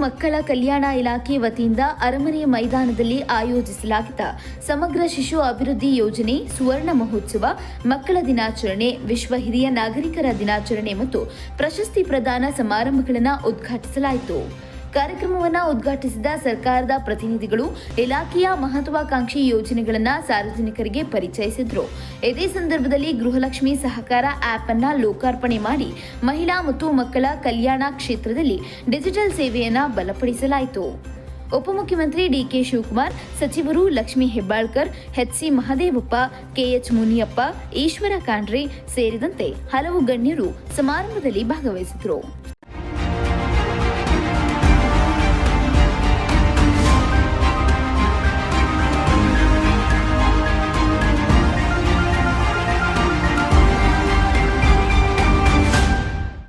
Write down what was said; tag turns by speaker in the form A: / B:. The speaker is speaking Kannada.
A: ಮಕ್ಕಳ ಕಲ್ಯಾಣ ಇಲಾಖೆ ವತಿಯಿಂದ ಅರಮನೆಯ ಮೈದಾನದಲ್ಲಿ ಆಯೋಜಿಸಲಾಗಿದ್ದ ಸಮಗ್ರ ಶಿಶು ಅಭಿವೃದ್ಧಿ ಯೋಜನೆ ಸುವರ್ಣ ಮಹೋತ್ಸವ, ಮಕ್ಕಳ ದಿನಾಚರಣೆ, ವಿಶ್ವ ಹಿರಿಯ ನಾಗರಿಕರ ದಿನಾಚರಣೆ ಮತ್ತು ಪ್ರಶಸ್ತಿ ಪ್ರದಾನ ಸಮಾರಂಭಗಳನ್ನು ಉದ್ಘಾಟಿಸಲಾಯಿತು. ಕಾರ್ಯಕ್ರಮವನ್ನು ಉದ್ಘಾಟಿಸಿದ ಸರ್ಕಾರದ ಪ್ರತಿನಿಧಿಗಳು ಇಲಾಖೆಯ ಮಹತ್ವಾಕಾಂಕ್ಷಿ ಯೋಜನೆಗಳನ್ನು ಸಾರ್ವಜನಿಕರಿಗೆ ಪರಿಚಯಿಸಿದರು. ಇದೇ ಸಂದರ್ಭದಲ್ಲಿ ಗೃಹಲಕ್ಷ್ಮಿ ಸಹಕಾರ ಆಪ್ ಅನ್ನು ಲೋಕಾರ್ಪಣೆ ಮಾಡಿ ಮಹಿಳಾ ಮತ್ತು ಮಕ್ಕಳ ಕಲ್ಯಾಣ ಕ್ಷೇತ್ರದಲ್ಲಿ ಡಿಜಿಟಲ್ ಸೇವೆಯನ್ನು ಬಲಪಡಿಸಲಾಯಿತು. ಉಪಮುಖ್ಯಮಂತ್ರಿ ಡಿಕೆ ಶಿವಕುಮಾರ್, ಸಚಿವರು ಲಕ್ಷ್ಮೀ ಹೆಬ್ಬಾಳ್ಕರ್, ಎಚ್.ಸಿ. ಮಹದೇವಪ್ಪ, ಕೆ.ಎಚ್. ಮುನಿಯಪ್ಪ, ಈಶ್ವರ ಖಂಡ್ರೆ ಸೇರಿದಂತೆ ಹಲವು ಗಣ್ಯರು ಸಮಾರಂಭದಲ್ಲಿ ಭಾಗವಹಿಸಿದರು.